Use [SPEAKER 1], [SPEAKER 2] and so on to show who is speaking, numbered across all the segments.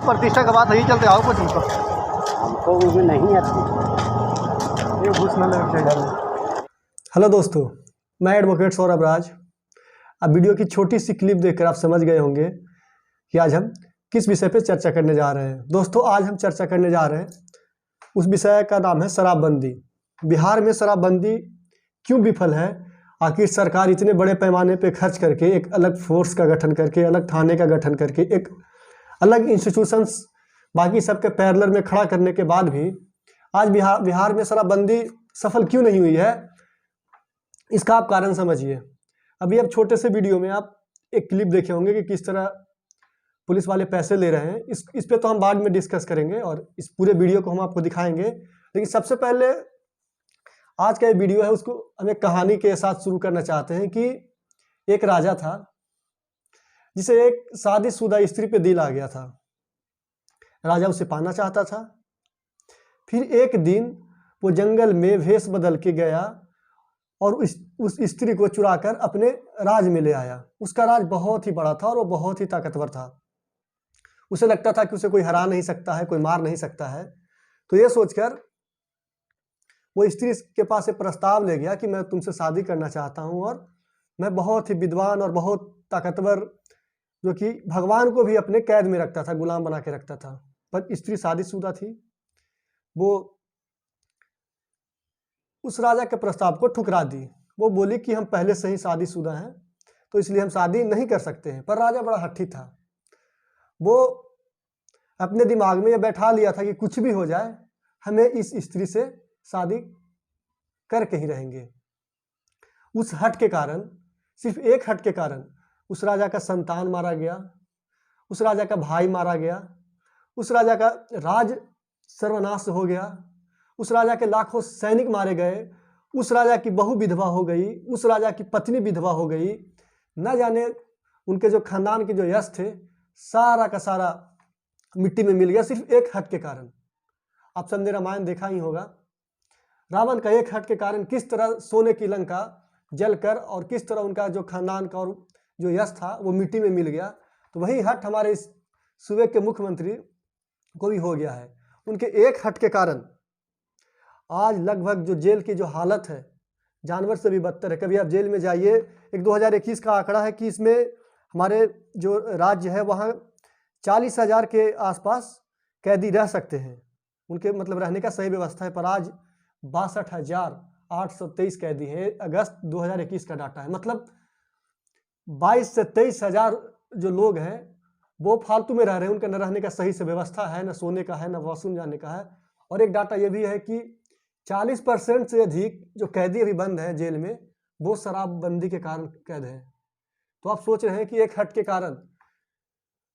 [SPEAKER 1] प्रतिष्ठा का बात नहीं चलते आओ कुछ हमको
[SPEAKER 2] हमको भी नहीं आती।
[SPEAKER 1] ये घूस न लगे।
[SPEAKER 3] हेलो दोस्तों, मैं एडवोकेट सौरभ राज। अब वीडियो की छोटी सी क्लिप देखकर आप समझ गए होंगे कि आज हम किस विषय पे चर्चा करने जा रहे हैं। दोस्तों, आज हम चर्चा करने जा रहे हैं उस विषय का नाम है शराबबंदी। बिहार में शराबबंदी क्यों विफल है? आखिर सरकार इतने बड़े पैमाने पे खर्च करके, एक अलग फोर्स का गठन करके, अलग थाने का गठन करके, एक अलग इंस्टीट्यूशंस बाकी सबके पैरेलल में खड़ा करने के बाद भी आज बिहार में शराबबंदी सफल क्यों नहीं हुई है? इसका आप कारण समझिए। अभी अब छोटे से वीडियो में आप एक क्लिप देखे होंगे कि किस तरह पुलिस वाले पैसे ले रहे हैं। इस पे तो हम बाद में डिस्कस करेंगे और इस पूरे वीडियो को हम आपको दिखाएंगे। लेकिन सबसे पहले आज का ये वीडियो है, उसको हम एक कहानी के साथ शुरू करना चाहते हैं कि एक राजा था जिसे एक शादीशुदा स्त्री पे दिल आ गया था। राजा उसे पाना चाहता था। फिर एक दिन वो जंगल में वेश बदल के गया और उस स्त्री को चुराकर अपने राज में ले आया। उसका राज बहुत ही बड़ा था और वो बहुत ही ताकतवर था। उसे लगता था कि उसे कोई हरा नहीं सकता है, कोई मार नहीं सकता है। तो ये सोचकर वो स्त्री के पास एक प्रस्ताव ले गया कि मैं तुमसे शादी करना चाहता हूँ और मैं बहुत ही विद्वान और बहुत ताकतवर, जो कि भगवान को भी अपने कैद में रखता था, गुलाम बना के रखता था। पर स्त्री शादीशुदा थी। वो उस राजा के प्रस्ताव को ठुकरा दी। वो बोली कि हम पहले से ही शादीशुदा हैं, तो इसलिए हम शादी नहीं कर सकते हैं। पर राजा बड़ा हठी था। वो अपने दिमाग में ये बैठा लिया था कि कुछ भी हो जाए, हमें इस स्त्री से शादी करके ही रहेंगे। उस हट के कारण, सिर्फ एक हट के कारण, उस राजा का संतान मारा गया, उस राजा का भाई मारा गया, उस राजा का राज सर्वनाश हो गया, उस राजा के लाखों सैनिक मारे गए, उस राजा की बहू विधवा हो गई, उस राजा की पत्नी विधवा हो गई। न जाने उनके जो खानदान के जो यश थे, सारा का सारा मिट्टी में मिल गया, सिर्फ एक हट के कारण। आप सबने रामायण देखा ही होगा। रावण का एक हट के कारण किस तरह सोने की लंका जलकर और किस तरह उनका जो खानदान का और जो यश था वो मिट्टी में मिल गया। तो वही हट हमारे इस सूबे के मुख्यमंत्री को भी हो गया है। उनके एक हट के कारण आज लगभग जो जेल की जो हालत है, जानवर से भी बदतर है। कभी आप जेल में जाइए, एक 2021 का आंकड़ा है कि इसमें हमारे जो राज्य है वहाँ 40,000 के आसपास कैदी रह सकते हैं, उनके मतलब रहने का सही व्यवस्था है। पर आज 62,823 कैदी हैं। अगस्त 2021 का डाटा है। मतलब 22 से 23,000 जो लोग हैं वो फालतू में रह रहे हैं। उनका न रहने का सही से व्यवस्था है, न सोने का है, न वॉशरूम जाने का है। और एक डाटा ये भी है कि 40% से अधिक जो कैदी अभी बंद हैं जेल में, वो शराबबंदी के कारण कैद हैं। तो आप सोच रहे हैं कि एक हट के कारण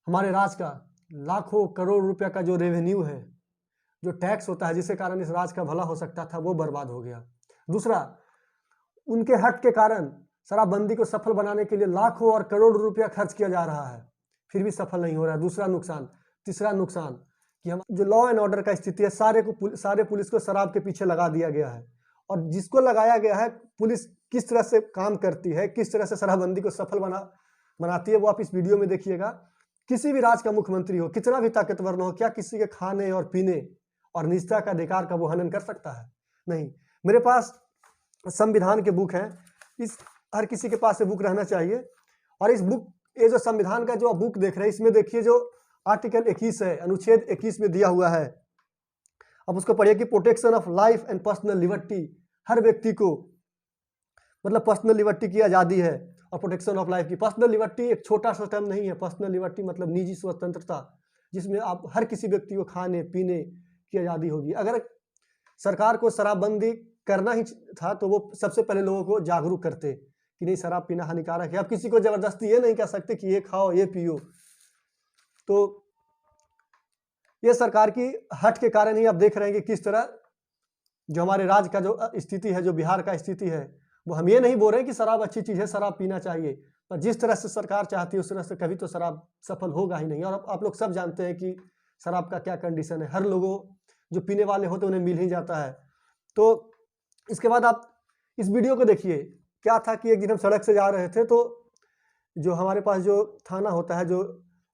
[SPEAKER 3] हमारे राज का लाखों करोड़ रुपया का जो रेवेन्यू है, जो टैक्स होता है, जिसके कारण इस राज का भला हो सकता था, वो बर्बाद हो गया। दूसरा, उनके हट के कारण शराबबंदी को सफल बनाने के लिए लाखों और करोड़ रुपया खर्च किया जा रहा है, फिर भी सफल नहीं हो रहा है। दूसरा नुकसान। तीसरा नुकसान कि हम जो लॉ एंड ऑर्डर का स्थिति है, सारे पुलिस को शराब के पीछे लगा दिया गया है। और जिसको लगाया गया है, पुलिस किस तरह से काम करती है, किस तरह से शराबबंदी को सफल बनाती है, वो आप इस वीडियो में देखिएगा। किसी भी राज्य का मुख्यमंत्री हो, कितना भी ताकतवर न हो, क्या किसी के खाने और पीने और निजता का अधिकार का वो हनन कर सकता है? नहीं। मेरे पास संविधान के बुक हैं। इस हर किसी के पास ये बुक रहना चाहिए। और इस बुक, ये जो संविधान का जो आप बुक देख रहे हैं, इसमें देखिए जो आर्टिकल 21 है, अनुच्छेद 21 में दिया हुआ है। अब उसको पढ़िए कि protection of life and personal liberty, हर व्यक्ति को मतलब पर्सनल लिबर्टी की आज़ादी है और प्रोटेक्शन ऑफ लाइफ की। पर्सनल लिबर्टी एक छोटा सा टर्म नहीं है। पर्सनल लिबर्टी मतलब निजी स्वतंत्रता, जिसमें आप हर किसी व्यक्ति को खाने पीने की आज़ादी होगी। अगर सरकार को शराबबंदी करना ही था तो वो सबसे पहले लोगों को जागरूक करते कि नहीं, शराब पीना हानिकारक है। आप किसी को जबरदस्ती ये नहीं कह सकते कि ये खाओ, ये पियो। तो ये सरकार की हट के कारण ही आप देख रहे हैं कि किस तरह जो हमारे राज्य का जो स्थिति है, जो बिहार का स्थिति है, वो हम ये नहीं बोल रहे हैं कि शराब अच्छी चीज़ है, शराब पीना चाहिए। पर जिस तरह से सरकार चाहती है उस तरह से कभी तो शराब सफल होगा ही नहीं। और आप लोग सब जानते हैं कि शराब का क्या कंडीशन है। हर लोगों जो पीने वाले होते उन्हें मिल ही जाता है। तो इसके बाद आप इस वीडियो को देखिए। क्या था कि एक दिन हम सड़क से जा रहे थे, तो जो हमारे पास जो थाना होता है, जो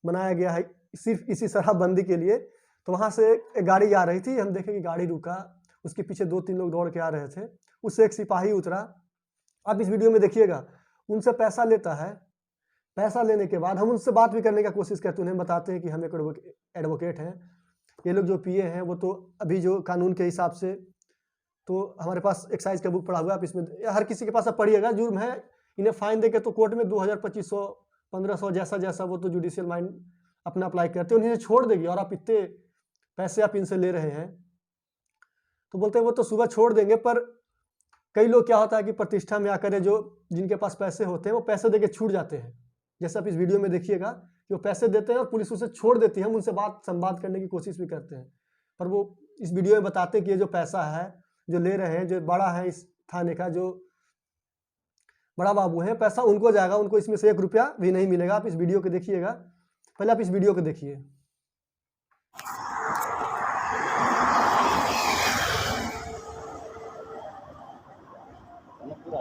[SPEAKER 3] बनाया गया है सिर्फ इसी शराबबंदी के लिए। तो वहाँ से एक गाड़ी आ रही थी, हम देखें कि गाड़ी रुका, उसके पीछे 2-3 लोग दौड़ के आ रहे थे, उससे एक सिपाही उतरा। आप इस वीडियो में देखिएगा, उनसे पैसा लेता है। पैसा लेने के बाद हम उनसे बात भी करने का कोशिश करते हैं, उन्हें बताते हैं कि हम एक एडवोकेट हैं, ये लोग जो पिए हैं वो तो अभी जो कानून के हिसाब से, तो हमारे पास एक्साइज का बुक पड़ा हुआ है, आप इसमें हर किसी के पास आप पढ़िएगा, जुर्म है, इन्हें फाइन देके तो कोर्ट में 2000, 2500, 1500 जैसा जैसा वो तो जुडिशियल माइंड अपना अप्लाई करते हैं, उन्हें छोड़ देगी। और आप इतने पैसे आप इनसे ले रहे हैं, तो बोलते हैं वो तो सुबह छोड़ देंगे। पर कई लोग क्या होता है कि प्रतिष्ठा में आकर जो जिनके पास पैसे होते हैं वो पैसे देके छूट जाते हैं, जैसे आप इस वीडियो में देखिएगा कि वो पैसे देते हैं और पुलिस उसे छोड़ देती है। हम उनसे संवाद करने की कोशिश भी करते हैं, पर वो इस वीडियो में बताते हैं कि ये जो पैसा है जो ले रहे हैं, जो बड़ा है इस थाने का, जो बड़ा बाबू है, पैसा उनको जाएगा, उनको इसमें से 1 रुपया भी नहीं मिलेगा। आप इस वीडियो को देखिएगा, पहले आप इस वीडियो को देखिए।
[SPEAKER 2] पूरा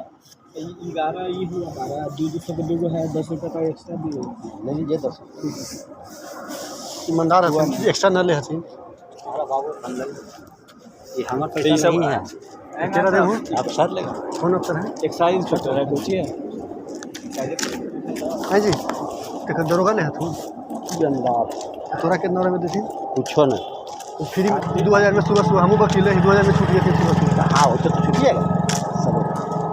[SPEAKER 2] 11 ये हुआ हमारा, 200 के 2 है, 10 रुपये का एक्स्ट्रा दिए। ले लीजिए 10।
[SPEAKER 3] ईमानदार है, एक्स्ट्रा न ले हथिन।
[SPEAKER 2] हमारा बाबू ये हमारा पैसा नहीं है।
[SPEAKER 3] तेरा देखो
[SPEAKER 2] आप सर लेगा
[SPEAKER 3] कौन अफसर है?
[SPEAKER 2] एक्साइज इंस्पेक्टर है, पूछिए।
[SPEAKER 3] है जी, एक दरोगा ले हथिन। तोरा कितना में देती?
[SPEAKER 2] पूछो ना,
[SPEAKER 3] तो फ्री में 2000 में सुबह हम वकील है, 2000 में छूट गए थे सुबह।
[SPEAKER 2] हाँ वो तो छुट्टिएगा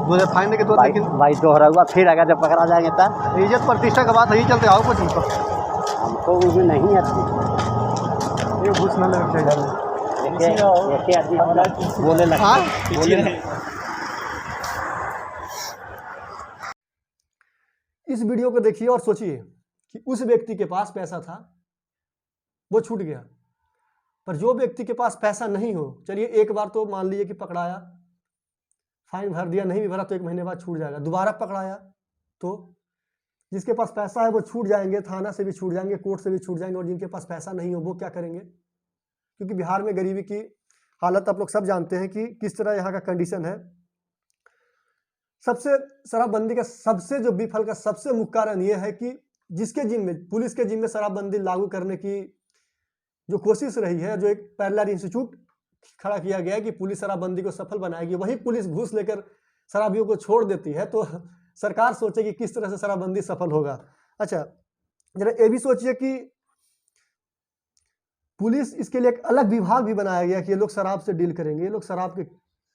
[SPEAKER 3] 2000 फाइन देके तो, लेकिन
[SPEAKER 2] भाई दोहरा हुआ, फिर अगर जब पकड़ा जाएंगे तब
[SPEAKER 3] इज्जत प्रतिष्ठा का बात है, यही चलते आओ कुछ उनको।
[SPEAKER 2] हमको भी नहीं आती।
[SPEAKER 3] ये घूस न लेना चाहिए।
[SPEAKER 2] बोले लगता
[SPEAKER 3] इस वीडियो को देखिए और सोचिए कि उस व्यक्ति के पास पैसा था, वो छूट गया, पर जो व्यक्ति के पास पैसा नहीं हो, चलिए एक बार तो मान लीजिए कि पकड़ाया, फाइन भर दिया, नहीं भी भरा तो 1 महीने बाद छूट जाएगा। दोबारा पकड़ाया तो जिसके पास पैसा है वो छूट जाएंगे, थाना से भी छूट जाएंगे, कोर्ट से भी छूट जाएंगे। और जिनके पास पैसा नहीं हो वो क्या करेंगे? क्योंकि बिहार में गरीबी की हालत आप लोग सब जानते हैं कि किस तरह यहाँ का कंडीशन है। सबसे शराबबंदी का सबसे जो विफल का सबसे मुख्य कारण ये है कि जिसके जिम्मे, पुलिस के जिम्मे शराबबंदी लागू करने की जो कोशिश रही है, जो एक पैरेलल इंस्टीट्यूट खड़ा किया गया है कि पुलिस शराबबंदी को सफल बनाएगी, वही पुलिस घूस लेकर शराबियों को छोड़ देती है, तो सरकार सोचे कि किस तरह से शराबबंदी सफल होगा। अच्छा, जरा ये भी सोचिए कि पुलिस, इसके लिए एक अलग विभाग भी बनाया गया कि ये लोग शराब से डील करेंगे, ये लोग शराब के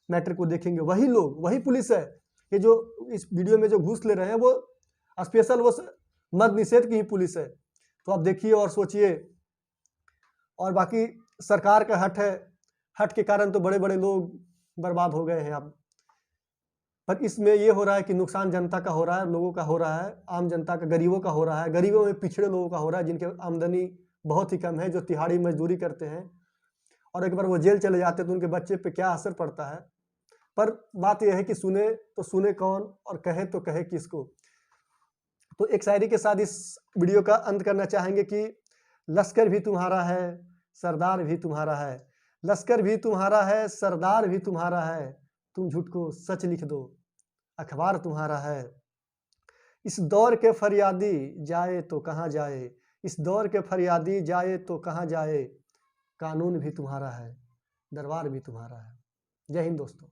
[SPEAKER 3] मैटर को देखेंगे। वही लोग, वही पुलिस है। ये जो इस वीडियो में जो घूस ले रहे हैं वो स्पेशल वो मद निषेध की ही पुलिस है। तो आप देखिए और सोचिए। और बाकी सरकार का हट है, हट के कारण तो बड़े बड़े लोग बर्बाद हो गए हैं अब। पर इसमें ये हो रहा है कि नुकसान जनता का हो रहा है, लोगों का हो रहा है, आम जनता का, गरीबों का हो रहा है। गरीबों में पिछड़े लोगों का हो रहा है, जिनके आमदनी बहुत ही कम है, जो तिहाड़ी मजदूरी करते हैं और एक बार वो जेल चले जाते हैं तो उनके बच्चे पे क्या असर पड़ता है। पर बात यह है कि सुने तो सुने कौन और कहे तो कहे किसको। तो एक शायरी के साथ इस वीडियो का अंत करना चाहेंगे कि लश्कर भी तुम्हारा है, सरदार भी तुम्हारा है, लश्कर भी तुम्हारा है, सरदार भी तुम्हारा है, तुम झूठ को सच लिख दो, अखबार तुम्हारा है। इस दौर के फरियादी जाए तो कहाँ जाए, इस दौर के फरियादी जाए तो कहाँ जाए, कानून भी तुम्हारा है, दरबार भी तुम्हारा है। जय हिंद दोस्तों।